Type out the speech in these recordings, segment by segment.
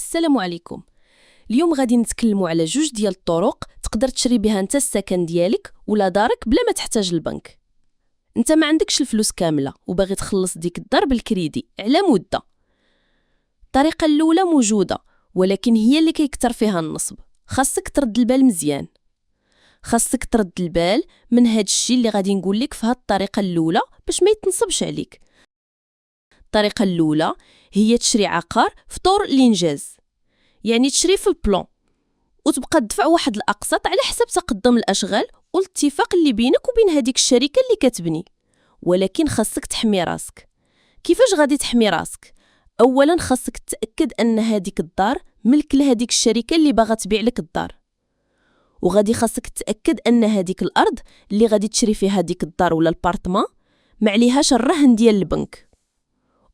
السلام عليكم. اليوم غادي نتكلموا على جوج ديال الطرق تقدر تشري بها انت السكن ديالك ولا دارك بلا ما تحتاج البنك. انت ما عندكش الفلوس كامله وباغي تخلص ديك الدار بالكريدي على مده. الطريقه الاولى موجوده ولكن هي اللي كيكثر فيها النصب. خاصك ترد البال مزيان. خاصك ترد البال من هاد الشيء اللي غادي نقول لك في هاد الطريقه الاولى باش ما يتنصبش عليك. الطريقه الاولى هي تشري عقار في طور الانجاز، يعني تشري في البلان وتبقى تدفع واحد الاقساط على حسب تقدم الاشغال والاتفاق اللي بينك وبين هذيك الشركه اللي كتبني. ولكن خاصك تحمي راسك. كيفاش غادي تحمي راسك؟ اولا خاصك تتاكد ان هذيك الدار ملك لهذيك الشركه اللي باغا تبيع لك الدار، وغادي خاصك تتاكد ان هذيك الارض اللي غادي تشري فيها هذيك الدار ولا البارتمان ما عليهاش الرهن ديال البنك،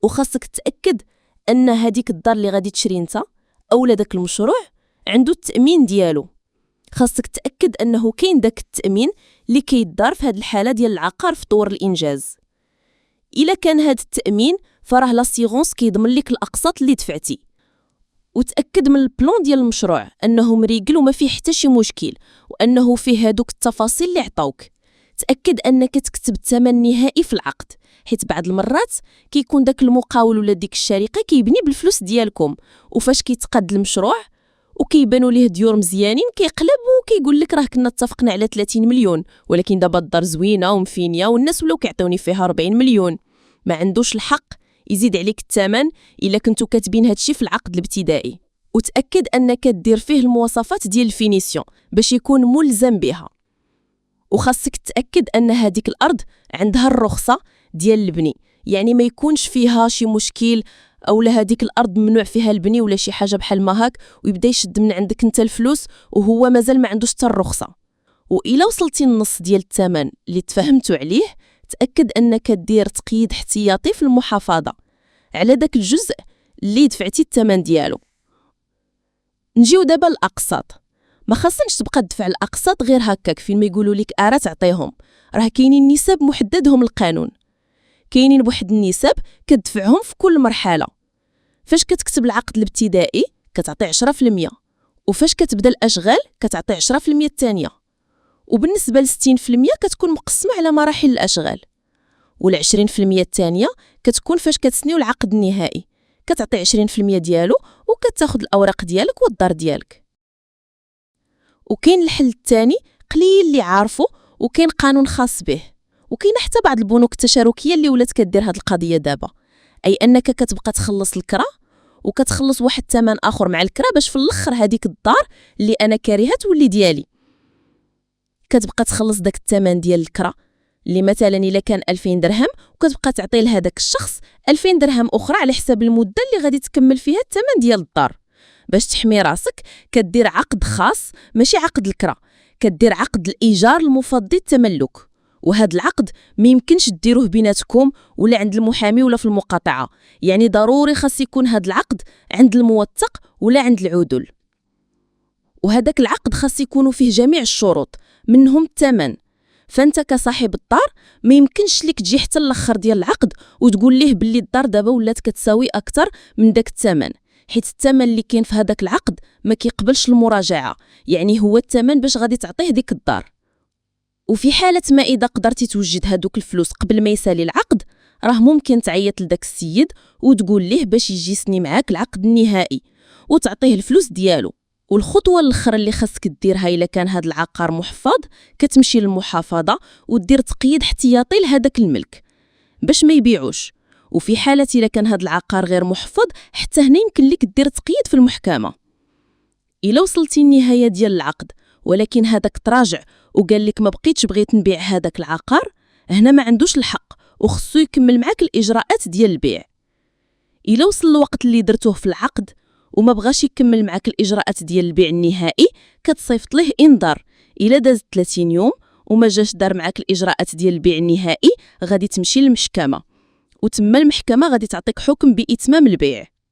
وخاصك تتاكد ان هذيك الدار اللي غادي تشري انت اولا داك المشروع عنده التامين ديالو. خاصك تاكد انه كاين داك التامين اللي كيدار في هذه الحاله ديال العقار في طور الانجاز. الا كان هذا التامين فراه لاسيغونس كيضمن لك الاقساط اللي دفعتي. وتاكد من البلان ديال المشروع انه مريقل وما فيه حتى شي مشكل وانه فيه هذوك التفاصيل اللي عطاوك. تاكد انك تكتب الثمن النهائي في العقد، حيت بعض المرات كيكون داك المقاول ولا ديك الشركه كيبني بالفلوس ديالكم، وفاش كيتقاد المشروع وكيبانوا ليه ديور مزيانين كيقلب وكيقول لك راه كنا اتفقنا على 30 مليون ولكن دابا الدار زوينه ومفينيه والناس ولاو كيعطيوني فيها 40 مليون. ما عندوش الحق يزيد عليك الثمن الا كنتو كاتبين هادشي في العقد الابتدائي. وتاكد انك دير فيه المواصفات ديال الفينيسيون باش يكون ملزم بها. وخاصك تتاكد ان هذيك الارض عندها الرخصه ديال البني، يعني ما يكونش فيها شي مشكل اولا هذيك الارض ممنوع فيها البني ولا شي حاجه بحال ما هاك ويبدا يشد من عندك انت الفلوس وهو مازال ما عندوش حتى الرخصه. والا وصلتي النص ديال الثمن اللي تفاهمتوا عليه تاكد انك دير تقييد احتياطي في المحافظه على داك الجزء اللي دفعتي الثمن ديالو. نجيو دابا الاقساط. ما خاصنش تبقى تدفع الاقساط غير هكاك فين ما يقولوا لك ارا تعطيهم، راه كاينين نسب محددهم القانون. كاينين بواحد النسب كتدفعهم في كل مرحله. فاش كتكتب العقد الابتدائي كتعطي 10%، وفاش كتبدا الاشغال كتعطي 10% الثانيه، وبالنسبه ل 60% كتكون مقسمه على مراحل الاشغال، وال20% الثانيه كتكون فاش كتسنيو العقد النهائي كتعطي 20% ديالو وكتاخذ الاوراق ديالك والدار ديالك. وكاين الحل الثاني قليل اللي عارفه وكاين قانون خاص به، وكاين حتى بعض البنوك التشاركيه اللي ولات كدير هاد القضيه دابا، اي انك كتبقى تخلص الكرا وكتخلص واحد الثمن اخر مع الكرا باش في الاخر هذيك الدار اللي انا كاريها تولي ديالي. كتبقى تخلص داك الثمن ديال الكرا اللي مثلا الا كان 2000 درهم وكتبقى تعطي لهذاك الشخص 2000 درهم اخرى على حساب المده اللي غادي تكمل فيها الثمن ديال الدار. باش تحمي راسك كدير عقد خاص ماشي عقد الكرا، كدير عقد الايجار المفضي التملك، وهذا العقد ما يمكنش ديروه بيناتكم ولا عند المحامي ولا في المقاطعه، يعني ضروري خاص يكون هذا العقد عند الموثق ولا عند العدل. وهذاك العقد خاص يكونوا فيه جميع الشروط منهم الثمن. فانت كصاحب الدار ما يمكنش لك تجي حتى الاخر ديال العقد وتقول ليه باللي الدار دابا ولات كتساوي اكثر من داك الثمن، حيت الثمن اللي كاين في هذاك العقد ما كيقبلش المراجعه، يعني هو الثمن باش غادي تعطيه ديك الدار. وفي حاله ما اذا قدرتي توجد هذوك الفلوس قبل ما يسالي العقد راه ممكن تعيط لداك السيد وتقول ليه باش يجي يسني معاك العقد النهائي وتعطيه الفلوس ديالو. والخطوه الاخرى اللي خاصك ديرها الا كان هذا العقار محفظ كتمشي للمحافظه ودير تقييد احتياطي لهذاك الملك باش ما يبيعوش. وفي حاله الا كان هذا العقار غير محفظ حتى هنا يمكن لك دير تقييد في المحكمه. الا وصلتي النهايه ديال العقد ولكن هذاك تراجع وقال لك ما بقيتش بغيت نبيع هذاك العقار، هنا ما عندوش الحق وخصو يكمل معاك الاجراءات ديال البيع. الا وصل الوقت اللي درتوه في العقد وما بغاش يكمل معاك الاجراءات ديال البيع النهائي كتصيفط ليه انذار. الا داز 30 يوم وما جاش دار معاك الاجراءات ديال البيع النهائي غادي تمشي للمحكمه، وتما المحكمه غادي تعطيك حكم باتمام البيع.